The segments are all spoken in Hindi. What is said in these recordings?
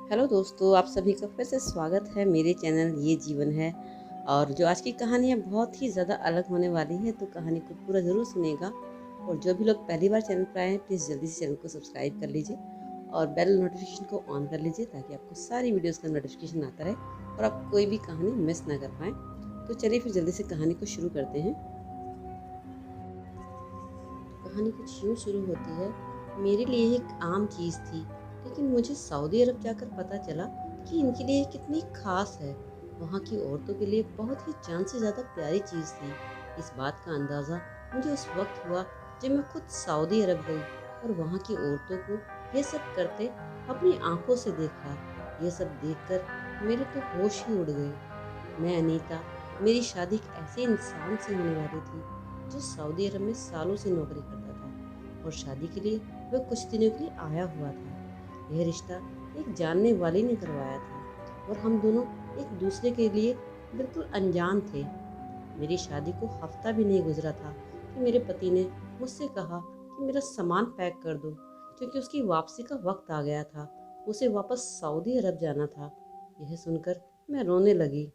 हेलो दोस्तों, आप सभी का फिर से स्वागत है मेरे चैनल ये जीवन है। और जो आज की कहानी है बहुत ही ज़्यादा अलग होने वाली है, तो कहानी को पूरा ज़रूर सुनेगा। और जो भी लोग पहली बार चैनल पर आए हैं, प्लीज़ जल्दी से चैनल को सब्सक्राइब कर लीजिए और बेल नोटिफिकेशन को ऑन कर लीजिए, ताकि आपको सारी वीडियोज़ का नोटिफिकेशन आता रहे और आप कोई भी कहानी मिस ना कर पाएँ। तो चलिए फिर जल्दी से कहानी को शुरू करते हैं। कहानी कुछ यूँ शुरू होती है। मेरे लिए एक आम चीज़ थी, लेकिन मुझे सऊदी अरब जाकर पता चला कि इनके लिए कितनी खास है। वहाँ की औरतों के लिए बहुत ही जान से ज़्यादा प्यारी चीज़ थी। इस बात का अंदाज़ा मुझे उस वक्त हुआ जब मैं खुद सऊदी अरब गई और वहाँ की औरतों को ये सब करते अपनी आंखों से देखा। ये सब देखकर मेरे तो होश ही उड़ गए। मैं अनीता, मेरी शादी एक ऐसे इंसान से होने वाली थी जो सऊदी अरब में सालों से नौकरी करता था, और शादी के लिए वह कुछ दिनों के लिए आया हुआ था। यह रिश्ता एक जानने वाले ने करवाया था और हम दोनों एक दूसरे के लिए बिल्कुल अनजान थे। मेरी शादी को हफ्ता भी नहीं गुजरा था कि मेरे पति ने मुझसे कहा कि मेरा सामान पैक कर दो, क्योंकि उसकी वापसी का वक्त आ गया था। उसे वापस सऊदी अरब जाना था। यह सुनकर मैं रोने लगी।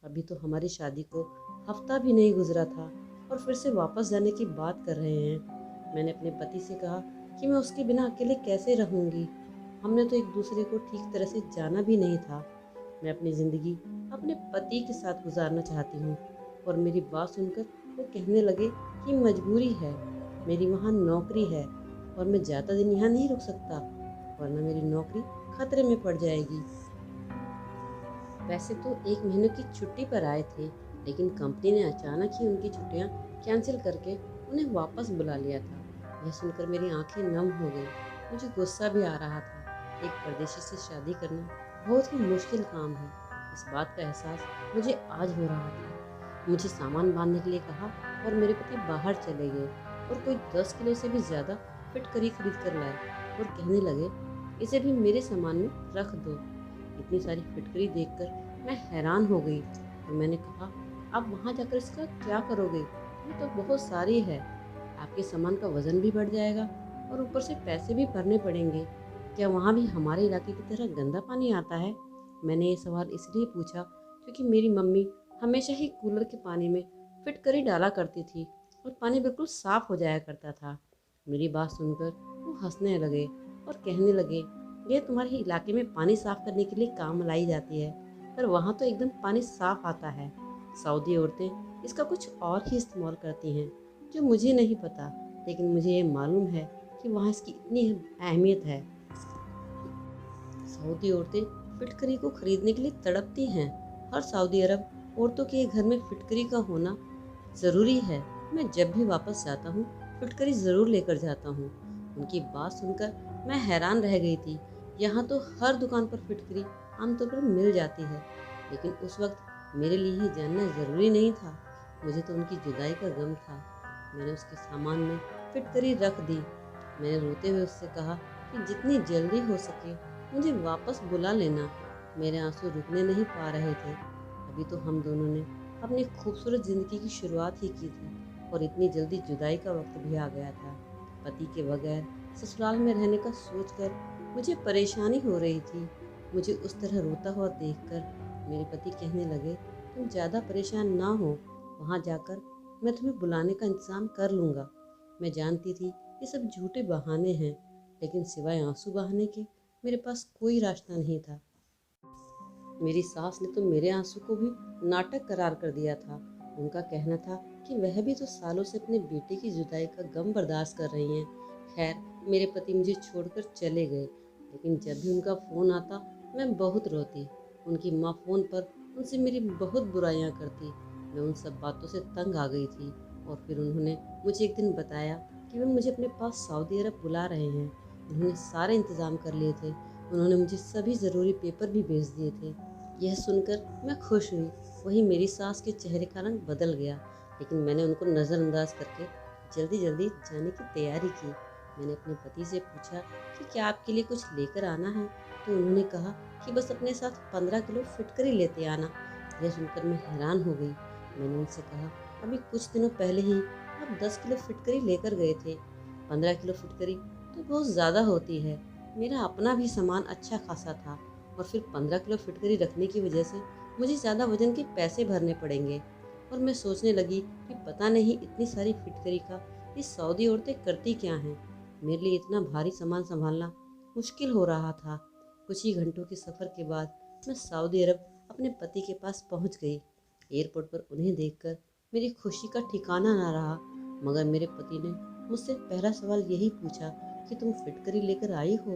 अभी तो हमारी शादी को हफ्ता भी नहीं गुजरा था और फिर से वापस जाने की बात कर रहे हैं। मैंने अपने पति से कहा कि मैं उसके बिना अकेले कैसे रहूंगी। हमने तो एक दूसरे को ठीक तरह से जाना भी नहीं था। मैं अपनी ज़िंदगी अपने पति के साथ गुजारना चाहती हूँ। और मेरी बात सुनकर वो कहने लगे कि मजबूरी है, मेरी वहाँ नौकरी है और मैं ज़्यादा दिन यहाँ नहीं रुक सकता, वरना मेरी नौकरी खतरे में पड़ जाएगी। वैसे तो 1 महीने की छुट्टी पर आए थे, लेकिन कंपनी ने अचानक ही उनकी छुट्टियां कैंसिल करके उन्हें वापस बुला लिया था। यह सुनकर मेरी आंखें नम हो गई। मुझे गुस्सा भी आ रहा था। एक परदेशी से शादी करना बहुत ही मुश्किल काम है। इस बात का एहसास मुझे आज हो रहा था। मुझे सामान बांधने के लिए कहा और मेरे पति बाहर चले गए और कोई 10 किलो से भी ज़्यादा फिटकरी खरीद कर लाए और कहने लगे, इसे भी मेरे सामान में रख दो। इतनी सारी फिटकरी देखकर मैं हैरान हो गई और मैंने कहा, आप वहाँ जाकर इसका क्या करोगे? ये तो बहुत सारी है। आपके सामान का वज़न भी बढ़ जाएगा और ऊपर से पैसे भी भरने पड़ेंगे। क्या वहाँ भी हमारे इलाके की तरह गंदा पानी आता है? मैंने ये सवाल इसलिए पूछा क्योंकि मेरी मम्मी हमेशा ही कूलर के पानी में फिटकरी डाला करती थी और पानी बिल्कुल साफ़ हो जाया करता था। मेरी बात सुनकर वो हंसने लगे और कहने लगे, ये तुम्हारे इलाके में पानी साफ करने के लिए काम लाई जाती है, पर वहाँ तो एकदम पानी साफ आता है। सऊदी औरतें इसका कुछ और ही इस्तेमाल करती हैं, जो मुझे नहीं पता, लेकिन मुझे ये मालूम है कि वहाँ इसकी इतनी अहमियत है। सऊदी औरतें फिटकरी को खरीदने के लिए तड़पती हैं। हर सऊदी अरब औरतों के घर में फिटकरी का होना ज़रूरी है। मैं जब भी वापस जाता हूँ, फिटकरी ज़रूर लेकर जाता हूँ। उनकी बात सुनकर मैं हैरान रह गई थी। यहाँ तो हर दुकान पर फिटकरी आमतौर पर मिल जाती है, लेकिन उस वक्त मेरे लिए ये जानना ज़रूरी नहीं था। मुझे तो उनकी जुदाई का गम था। मैंने उसके सामान में फिटकरी रख दी। मैंने रोते हुए उससे कहा कि जितनी जल्दी हो सके मुझे वापस बुला लेना। मेरे आंसू रुकने नहीं पा रहे थे। अभी तो हम दोनों ने अपनी खूबसूरत ज़िंदगी की शुरुआत ही की थी और इतनी जल्दी जुदाई का वक्त भी आ गया था। पति के बगैर ससुराल में रहने का सोचकर मुझे परेशानी हो रही थी। मुझे उस तरह रोता हुआ देखकर मेरे पति कहने लगे, तुम ज़्यादा परेशान ना हो, वहाँ जाकर मैं तुम्हें बुलाने का इंतज़ाम कर लूँगा। मैं जानती थी ये सब झूठे बहाने हैं, लेकिन सिवाय आंसू बहाने के मेरे पास कोई रास्ता नहीं था। मेरी सास ने तो मेरे आंसू को भी नाटक करार कर दिया था। उनका कहना था कि वह भी तो सालों से अपने बेटे की जुदाई का गम बर्दाश्त कर रही हैं। खैर, मेरे पति मुझे छोड़कर चले गए, लेकिन जब भी उनका फ़ोन आता मैं बहुत रोती। उनकी माँ फ़ोन पर उनसे मेरी बहुत बुराइयां करती। मैं उन सब बातों से तंग आ गई थी और फिर उन्होंने मुझे एक दिन बताया कि वे मुझे अपने पास सऊदी अरब बुला रहे हैं। उन्होंने सारे इंतज़ाम कर लिए थे। उन्होंने मुझे सभी ज़रूरी पेपर भी भेज दिए थे। यह सुनकर मैं खुश हुई। वहीं मेरी सास के चेहरे का रंग बदल गया, लेकिन मैंने उनको नज़रअंदाज करके जल्दी जल्दी जाने की तैयारी की। मैंने अपने पति से पूछा कि क्या आपके लिए कुछ लेकर आना है, तो उन्होंने कहा कि बस अपने साथ 15 किलो फिटकरी लेते आना। यह सुनकर मैं हैरान हो गई। मैंने उनसे कहा, अभी कुछ दिनों पहले ही आप 10 किलो फिटकरी लेकर गए थे। 15 किलो फिटकरी तो बहुत ज़्यादा होती है। मेरा अपना भी सामान अच्छा खासा था और फिर 15 किलो फिटकरी रखने की वजह से मुझे ज़्यादा वजन के पैसे भरने पड़ेंगे। और मैं सोचने लगी कि पता नहीं इतनी सारी फिटकरी का ये सऊदी औरतें करती क्या हैं। मेरे लिए इतना भारी सामान संभालना मुश्किल हो रहा था। कुछ ही घंटों के सफ़र के बाद मैं सऊदी अरब अपने पति के पास पहुंच गई। एयरपोर्ट पर उन्हें देखकर मेरी खुशी का ठिकाना ना रहा। मगर मेरे पति ने मुझसे पहला सवाल यही पूछा कि तुम फिटकरी लेकर आई हो।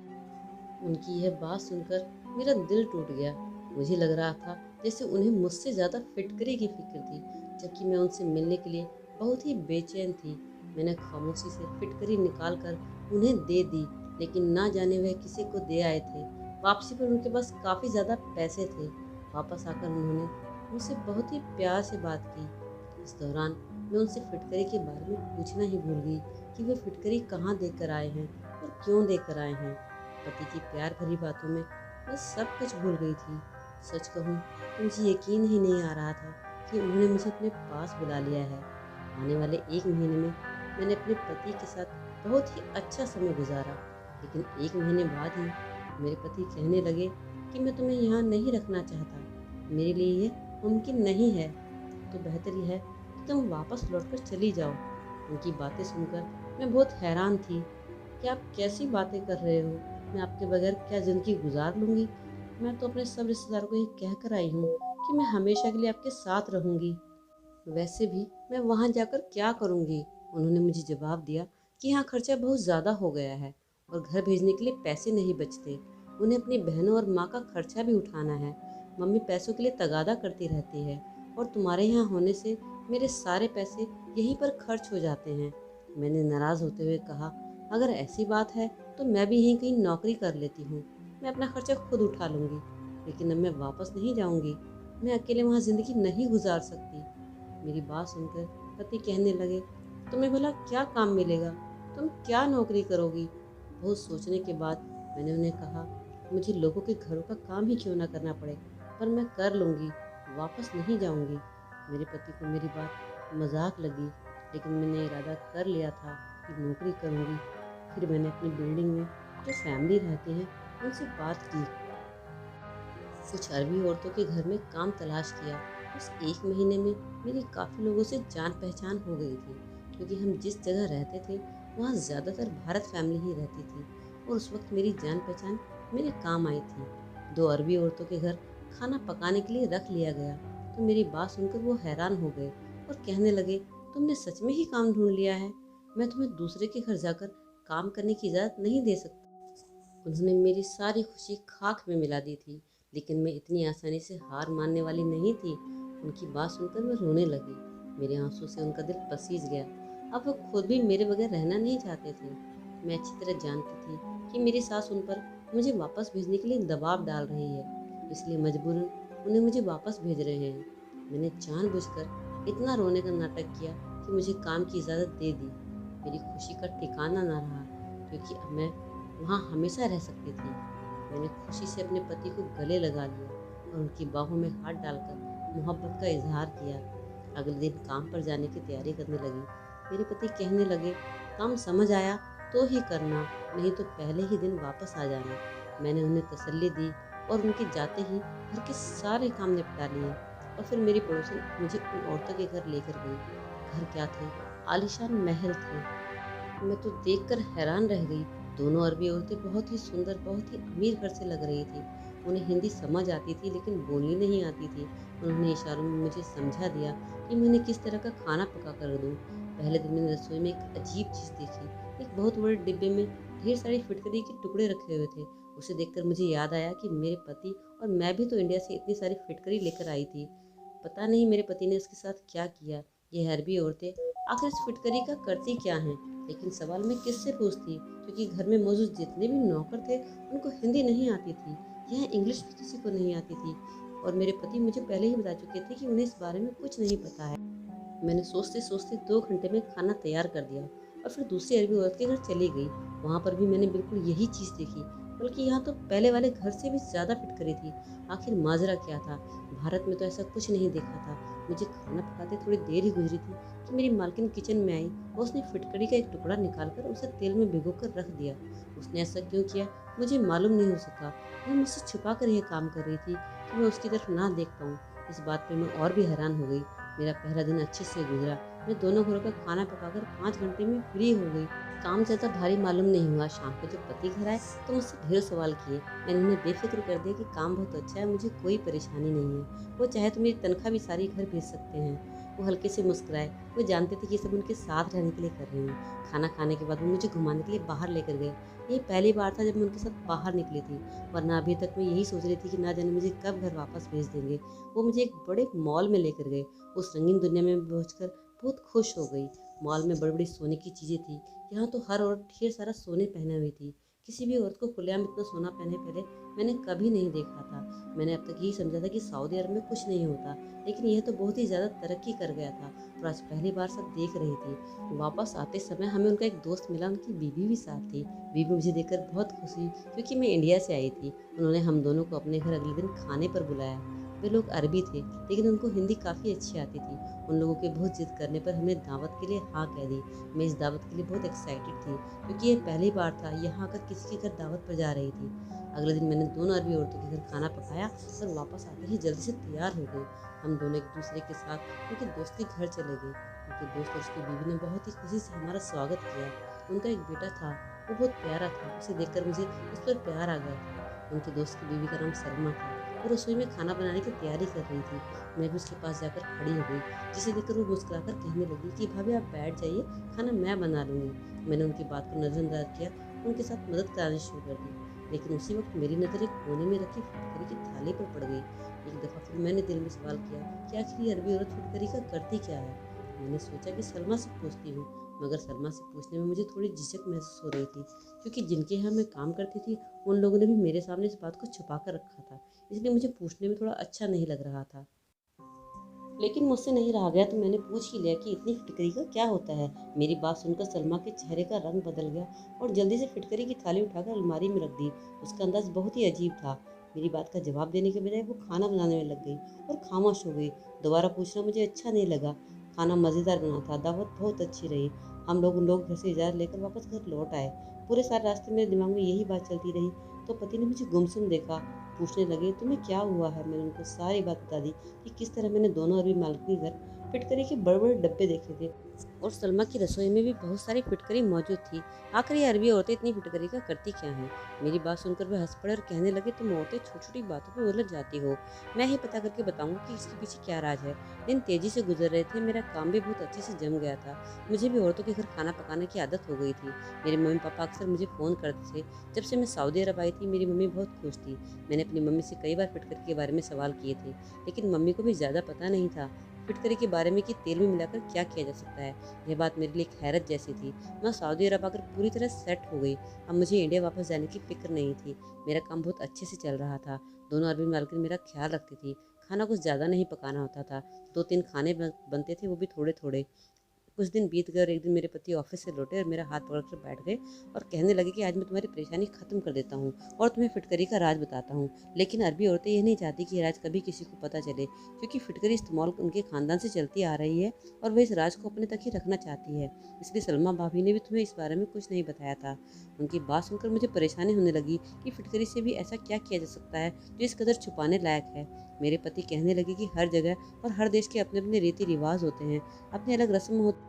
उनकी यह बात सुनकर मेरा दिल टूट गया। मुझे लग रहा था जैसे उन्हें मुझसे ज़्यादा फिटकरी की फिक्र थी, जबकि मैं उनसे मिलने के लिए बहुत ही बेचैन थी। मैंने खामोशी से फिटकरी निकाल कर उन्हें दे दी, लेकिन ना जाने वह किसी को दे आए थे। वापसी पर उनके पास काफ़ी ज़्यादा पैसे थे। वापस आकर उन्होंने मुझसे बहुत ही प्यार से बात की। इस दौरान मैं उनसे फिटकरी के बारे में पूछना ही भूल गई कि वे फिटकरी कहाँ देकर आए हैं और क्यों देकर आए हैं। पति की प्यार भरी बातों में मैं सब कुछ भूल गई थी। सच कहूँ तो मुझे यकीन ही नहीं आ रहा था कि उन्होंने मुझे अपने पास बुला लिया है। आने वाले 1 महीने में मैंने अपने पति के साथ बहुत ही अच्छा समय गुजारा, लेकिन 1 महीने बाद ही मेरे पति कहने लगे कि मैं तुम्हें यहाँ नहीं रखना चाहता, मेरे लिए ये मुमकिन नहीं है, तो बेहतर यह है कि तुम वापस लौटकर चली जाओ। उनकी बातें सुनकर मैं बहुत हैरान थी कि आप कैसी बातें कर रहे हो, मैं आपके बगैर क्या ज़िंदगी गुजार लूँगी। मैं तो अपने सब रिश्तेदारों को ये कह कर आई हूँ कि मैं हमेशा के लिए आपके साथ रहूँगी। वैसे भी मैं वहाँ जाकर क्या करूँगी। उन्होंने मुझे जवाब दिया कि यहाँ खर्चा बहुत ज़्यादा हो गया है और घर भेजने के लिए पैसे नहीं बचते। उन्हें अपनी बहनों और माँ का खर्चा भी उठाना है। मम्मी पैसों के लिए तगादा करती रहती है और तुम्हारे यहाँ होने से मेरे सारे पैसे यहीं पर खर्च हो जाते हैं। मैंने नाराज़ होते हुए कहा, अगर ऐसी बात है तो मैं भी यहीं कहीं नौकरी कर लेती हूँ। मैं अपना खर्चा खुद उठा लूँगी, लेकिन अब मैं वापस नहीं जाऊँगी। मैं अकेले वहाँ ज़िंदगी नहीं गुजार सकती। मेरी बात सुनकर पति कहने लगे, तुम्हें भला क्या काम मिलेगा, तुम क्या नौकरी करोगी। बहुत सोचने के बाद मैंने उन्हें कहा, मुझे लोगों के घरों का काम ही क्यों ना करना पड़े, पर मैं कर लूँगी, वापस नहीं जाऊँगी। मेरे पति को मेरी बात मजाक लगी, लेकिन मैंने इरादा कर लिया था कि नौकरी करूँगी। फिर मैंने अपनी बिल्डिंग में जो फैमिली रहती है उनसे बात की। कुछ अरबी औरतों के घर में काम तलाश किया। उस 1 महीने में मेरी काफ़ी लोगों से जान पहचान हो गई थी, क्योंकि हम जिस जगह रहते थे वहाँ ज़्यादातर भारत फैमिली ही रहती थी और उस वक्त मेरी जान पहचान मेरे काम आई थी। 2 अरबी औरतों के घर खाना पकाने के लिए रख लिया गया, तो मेरी बात सुनकर वो हैरान हो गए और कहने लगे, तुमने सच में ही काम ढूंढ लिया है, मैं तुम्हें दूसरे के घर जाकर काम करने की इजाज़त नहीं दे सकता। उन्होंने मेरी सारी खुशी खाक में मिला दी थी, लेकिन मैं इतनी आसानी से हार मानने वाली नहीं थी। उनकी बात सुनकर मैं रोने लगी। मेरे आंसू से उनका दिल पसीज गया। अब वो खुद भी मेरे बगैर रहना नहीं चाहते थे। मैं अच्छी तरह जानती थी कि मेरी सास उन पर मुझे वापस भेजने के लिए दबाव डाल रही है, इसलिए मजबूरन उन्हें मुझे वापस भेज रहे हैं। मैंने जानबूझकर इतना रोने का नाटक किया कि मुझे काम की इजाज़त दे दी। मेरी खुशी का ठिकाना ना रहा, क्योंकि अब मैं वहाँ हमेशा रह सकती थी। मैंने खुशी से अपने पति को गले लगा लिया और उनकी बाहों में हाथ डालकर मोहब्बत का इजहार किया। अगले दिन काम पर जाने की तैयारी करने लगी। मेरे पति कहने लगे, काम समझ आया तो ही करना, नहीं तो पहले ही दिन वापस आ जाना। मैंने उन्हें तसल्ली दी और उनके जाते ही घर के सारे काम निपटा लिए और फिर मेरी पड़ोसन मुझे उन औरतों के घर लेकर गई। घर क्या थे, आलीशान महल थे। मैं तो देखकर हैरान रह गई। दोनों अरबी औरतें बहुत ही सुंदर, बहुत ही अमीर घर से लग रही थी। उन्हें हिंदी समझ आती थी, लेकिन बोलनी नहीं आती थी। उन्होंने इशारों में मुझे समझा दिया कि मैं उन्हें किस तरह का खाना पका कर दूँ। पहले दिन मैंने रसोई में एक अजीब चीज़ देखी। एक बहुत बड़े डिब्बे में ढेर सारी फिटकरी के टुकड़े रखे हुए थे। उसे देखकर मुझे याद आया कि मेरे पति और मैं भी तो इंडिया से इतनी सारी फिटकरी लेकर आई थी। पता नहीं मेरे पति ने इसके साथ क्या किया। ये अरबी औरतें आखिर इस फिटकरी का करती क्या हैं? लेकिन सवाल मैं किससे पूछती, क्योंकि घर में मौजूद जितने भी नौकर थे उनको हिंदी नहीं आती थी। यह इंग्लिश भी किसी को नहीं आती थी और मेरे पति मुझे पहले ही बता चुके थे कि उन्हें इस बारे में कुछ नहीं पता है। मैंने सोचते सोचते 2 घंटे में खाना तैयार कर दिया और फिर दूसरी अरबी औरत के घर चली गई। वहाँ पर भी मैंने बिल्कुल यही चीज़ देखी, बल्कि यहाँ तो पहले वाले घर से भी ज़्यादा फिटकरी थी। आखिर माजरा क्या था? भारत में तो ऐसा कुछ नहीं देखा था। मुझे खाना पकाते थोड़ी देर ही गुजरी थी कि मेरी मालकिन किचन में आई और उसने फिटकरी का एक टुकड़ा निकालकर उसे तेल में भिगोकर रख दिया। उसने ऐसा क्यों किया मुझे मालूम नहीं हो सका। वो मुझसे छुपा कर यह काम कर रही थी कि मैं उसकी तरफ ना देख पाऊँ। इस बात पर मैं और भी हैरान हो गई। मेरा पहला दिन अच्छे से गुजरा। मैं दोनों घरों का खाना पकाकर 5 घंटे में फ्री हो गई। काम ज़्यादा भारी मालूम नहीं हुआ। शाम को जब पति घर आए तो मुझसे ढेर सवाल किए। मैंने उन्हें बेफिक्र कर दिया कि काम बहुत अच्छा है, मुझे कोई परेशानी नहीं है। वो चाहे तो मेरी तनख्वाह भी सारी घर भेज सकते हैं। वो हल्के से मुस्कुराए। वो जानते थे कि ये सब उनके साथ रहने के लिए कर रही हूँ। खाना खाने के बाद वो मुझे घुमाने के लिए बाहर लेकर गए। ये पहली बार था जब मैं उनके साथ बाहर निकली थी, वरना अभी तक मैं यही सोच रही थी कि ना जाने मुझे कब घर वापस भेज देंगे। वो मुझे एक बड़े मॉल में लेकर गए। उस रंगीन दुनिया में पहुंचकर बहुत खुश हो गई। मॉल में बड़ी बड़ी सोने की चीज़ें थी। यहाँ तो हर औरत ढेर सारा सोने पहने हुई थी। किसी भी औरत को खुलेआम इतना सोना पहने पहले मैंने कभी नहीं देखा था। मैंने अब तक यही समझा था कि सऊदी अरब में कुछ नहीं होता, लेकिन यह तो बहुत ही ज़्यादा तरक्की कर गया था और आज पहली बार सब देख रही थी। वापस आते समय हमें उनका एक दोस्त मिला, उनकी बीवी भी साथ थी। बीवी मुझे देखकर बहुत खुश हुई क्योंकि मैं इंडिया से आई थी। उन्होंने हम दोनों को अपने घर अगले दिन खाने पर बुलाया। वे लोग अरबी थे, लेकिन उनको हिंदी काफ़ी अच्छी आती थी। उन लोगों के बहुत जिद करने पर हमने दावत के लिए हाँ कह दी। मैं इस दावत के लिए बहुत एक्साइटेड थी क्योंकि ये पहली बार था यहाँ आकर किसी के घर दावत पर जा रही थी। अगले दिन मैंने दोनों अरबी औरतों के घर खाना पकाया और वापस आते ही जल्दी से तैयार हो गई। हम दोनों एक दूसरे के साथ उनके दोस्त के घर चले गए। उनके दोस्त और उसकी बीवी ने बहुत ही खुशी से हमारा स्वागत किया। उनका एक बेटा था, वो बहुत प्यारा था। उसे देखकर मुझे उस पर प्यार आ गया था। उनके दोस्त की बीवी का नाम सलमा था। वो रसोई में खाना बनाने की तैयारी कर रही थी। मैं भी उसके पास जाकर खड़ी हो गई, जिसे देखकर वो मुस्कुराकर कहने लगी कि भाभी आप बैठ जाइए, खाना मैं बना लूँगी। मैंने उनकी बात को नज़रअंदाज किया, उनके साथ मदद करानी शुरू कर दी। लेकिन उसी वक्त मेरी नज़र एक कोने में रखी फुटकरी की थाली पर पड़ गई। एक दफ़ा फिर मैंने दिल में सवाल किया कि आखिर ये अरबी औरत फुटकरी का करती क्या है। मैंने सोचा कि सलमा से पूछती हूँ, मगर सलमा से पूछने में मुझे थोड़ी झिझक महसूस हो रही थी क्योंकि जिनके यहाँ मैं काम करती थी उन लोगों ने भी मेरे सामने इस बात को छुपा कर रखा था, इसलिए मुझे पूछने में थोड़ा अच्छा नहीं लग रहा था। लेकिन मुझसे नहीं रहा गया तो मैंने पूछ ही लिया कि इतनी फिटकरी का क्या होता है। मेरी बात सुनकर सलमा के चेहरे का रंग बदल गया और जल्दी से फिटकरी की थाली उठाकर अलमारी में रख दी। उसका अंदाज बहुत ही अजीब था। मेरी बात का जवाब देने के बजाय वो खाना बनाने में लग गई और खामोश हो गई। दोबारा पूछना मुझे अच्छा नहीं लगा। खाना मज़ेदार बना था, दावत बहुत अच्छी रही। हम लोग उन लोग घर से इजाज़त लेकर वापस घर लौट आए। पूरे सारे रास्ते मेरे दिमाग में यही बात चलती रही। तो पति ने मुझे गुमसुम देखा। पूछने लगे तुम्हें क्या हुआ है। मैंने उनको सारी बात बता दी कि किस तरह मैंने दोनों अरबी मालिक के घर फिटकरी के बड़े बड़े डब्बे देखे थे और सलमा की रसोई में भी बहुत सारी फिटकरी मौजूद थी। आखिर ये अरबी औरतें इतनी फिटकरी का करती क्या हैं। मेरी बात सुनकर वे हंस पड़े और कहने लगे तुम औरतें छोटी छोटी बातों पर उलझ जाती हो, मैं ही पता करके बताऊंगा कि इसके पीछे क्या राज है। दिन तेजी से गुजर रहे थे, मेरा काम भी बहुत अच्छे से जम गया था। मुझे भी औरतों के घर खाना पकाने की आदत हो गई थी। मेरे मम्मी पापा अक्सर मुझे फ़ोन करते थे। जब से मैं सऊदी अरब आई थी मेरी मम्मी बहुत खुश थी। मैंने अपनी मम्मी से कई बार फिटकरी के बारे में सवाल किए थे, लेकिन मम्मी को भी ज़्यादा पता नहीं था फिटकरी के बारे में कि तेल में मिलाकर क्या किया जा सकता है। यह बात मेरे लिए एक हैरत जैसी थी। मैं सऊदी अरब आकर पूरी तरह सेट हो गई। अब मुझे इंडिया वापस जाने की फिक्र नहीं थी। मेरा काम बहुत अच्छे से चल रहा था। दोनों अरबी मालकिन मेरा ख्याल रखती थी। खाना कुछ ज़्यादा नहीं पकाना होता था, 2-3 खाने बनते थे, वो भी थोड़े थोड़े। कुछ दिन बीत गए और एक दिन मेरे पति ऑफिस से लौटे और मेरा हाथ पकड़कर बैठ गए और कहने लगे कि आज मैं तुम्हारी परेशानी ख़त्म कर देता हूँ और तुम्हें फिटकरी का राज बताता हूँ। लेकिन अरबी औरतें ये नहीं चाहती कि ये राज कभी किसी को पता चले, क्योंकि फिटकरी इस्तेमाल उनके ख़ानदान से चलती आ रही है और वह इस राज को अपने तक ही रखना चाहती है। इसलिए सलमा भाभी ने भी तुम्हें इस बारे में कुछ नहीं बताया था। उनकी बात सुनकर मुझे परेशानी होने लगी कि फिटकरी से भी ऐसा क्या किया जा सकता है जो इस कदर छुपाने लायक है। मेरे पति कहने लगे कि हर जगह और हर देश के अपने अपने रीति रिवाज होते हैं, अपने अलग रस्म होते,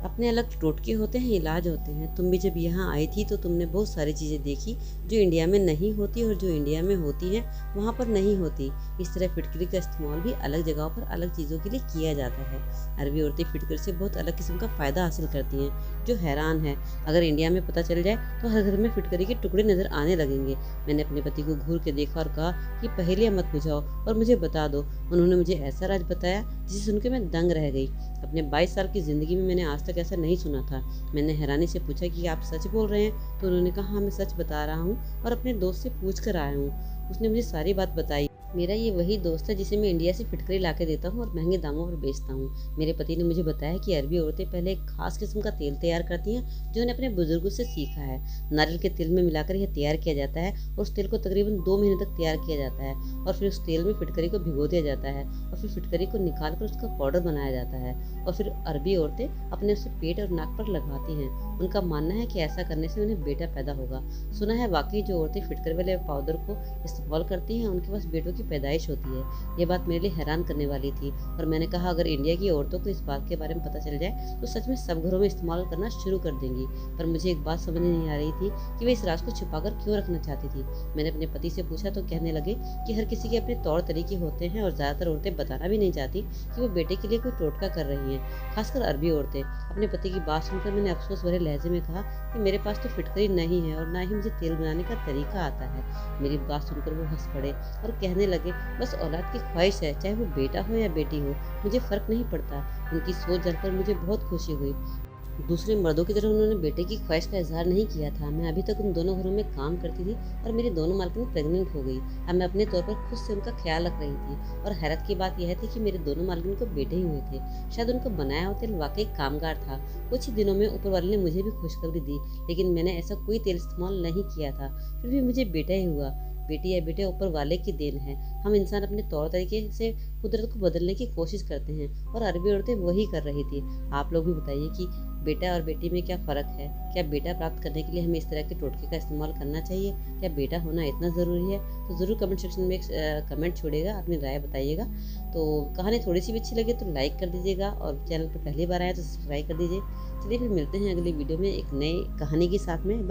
अपने अलग टोटके होते हैं, इलाज होते हैं। तुम भी जब यहाँ आई थी तो तुमने बहुत सारी चीज़ें देखी जो इंडिया में नहीं होती और जो इंडिया में होती हैं वहाँ पर नहीं होती। इस तरह फिटकरी का इस्तेमाल भी अलग जगहों पर अलग चीज़ों के लिए किया जाता है। अरबी औरतें फिटकरी से बहुत अलग किस्म का फ़ायदा हासिल करती हैं, जो हैरान है। अगर इंडिया में पता चल जाए तो हर घर में फिटकरी के टुकड़े नज़र आने लगेंगे। मैंने अपने पति को घूर के देखा और कहा कि पहेलियाँ मत बुझाओ और मुझे बता दो। उन्होंने मुझे ऐसा राज बताया जिसे सुन के मैं दंग रह गई। अपने 22 साल की ज़िंदगी में मैंने आज तक ऐसा नहीं सुना था। मैंने हैरानी से पूछा कि आप सच बोल रहे हैं? तो उन्होंने कहा हाँ मैं सच बता रहा हूँ और अपने दोस्त से पूछ कर आया हूँ। उसने मुझे सारी बात बताई। मेरा ये वही दोस्त है जिसे मैं इंडिया से फिटकरी ला के देता हूँ और महंगे दामों पर बेचता हूँ। मेरे पति ने मुझे बताया कि अरबी औरतें पहले एक खास किस्म का तेल तैयार करती हैं जो उन्हें अपने बुजुर्गों से सीखा है। नारियल के तेल में मिलाकर यह तैयार किया जाता है और उस तेल को तकरीबन 2 महीने तक तैयार किया जाता है और फिर उस तेल में फिटकरी को भिगो दिया जाता है और फिर फिटकरी को निकाल कर उसका पाउडर बनाया जाता है और फिर अरबी औरतें अपने उसे पेट और नाक पर लगाती हैं। उनका मानना है कि ऐसा करने से उन्हें बेटा पैदा होगा। सुना है वाकई जो औरतें फिटकरी वाले पाउडर को इस्तेमाल करती हैं उनके पास बेटों की पैदाइश होती है। ये बात मेरे लिए हैरान करने वाली थी और मैंने कहा अगर इंडिया की औरतों को इस बात के बारे में पता चल जाए तो सच में सब घरों में इस्तेमाल करना शुरू कर देंगी। पर मुझे एक बात समझ नहीं आ रही थी कि वे इस राज को छुपाकर क्यों रखना चाहती थी। मैंने अपने पति से पूछा तो कहने लगे कि हर किसी के अपने तौर तरीके होते हैं और ज़्यादातर औरतें बताना भी नहीं चाहती कि वो बेटे के लिए कोई टोटका कर रही हैं, खासकर अरबी औरतें। अपने पति की बात सुनकर मैंने अफसोस भरे लहजे में कहा कि मेरे पास तो फिटकरी नहीं है और ना ही मुझे तेल बनाने का तरीका आता है। मेरी बात सुनकर वो हंस पड़े और कहने लगे बस औलाद की ख्वाहिश है, चाहे वो बेटा हो या बेटी हो, मुझे फ़र्क नहीं पड़ता। उनकी सोच जानकर मुझे बहुत खुशी हुई। दूसरे मर्दों की तरह उन्होंने बेटे की ख्वाहिश का इज़हार नहीं किया था। मैं अभी तक उन दोनों घरों में काम करती थी और मेरी दोनों मालकिन प्रेग्नेंट हो गई। अब मैं अपने तौर पर खुद से उनका ख्याल रख रही थी और हैरत की बात यह थी कि मेरे दोनों मालकिन को बेटे ही हुए थे। शायद उनका बनाया हुआ तेल वाकई कामगार था। कुछ ही दिनों में ऊपर वाले ने मुझे भी खुशखबरी दी, लेकिन मैंने ऐसा कोई तेल इस्तेमाल नहीं किया था। फिर भी मुझे बेटा ही हुआ। बेटी या बेटे ऊपर वाले की देन है। हम इंसान अपने तौर तरीके से कुदरत को बदलने की कोशिश करते हैं और अरबी औरतें वही कर रही थी। आप लोग भी बताइए कि बेटा और बेटी में क्या फ़र्क है? क्या बेटा प्राप्त करने के लिए हमें इस तरह के टोटके का इस्तेमाल करना चाहिए? क्या बेटा होना इतना ज़रूरी है? तो ज़रूर कमेंट सेक्शन में एक कमेंट छोड़िएगा, अपनी राय बताइएगा। तो कहानी थोड़ी सी भी अच्छी लगे तो लाइक कर दीजिएगा और चैनल पर पहली बार आए तो सब्सक्राइब कर दीजिए। चलिए फिर मिलते हैं अगली वीडियो में एक नई कहानी के साथ में। बाय।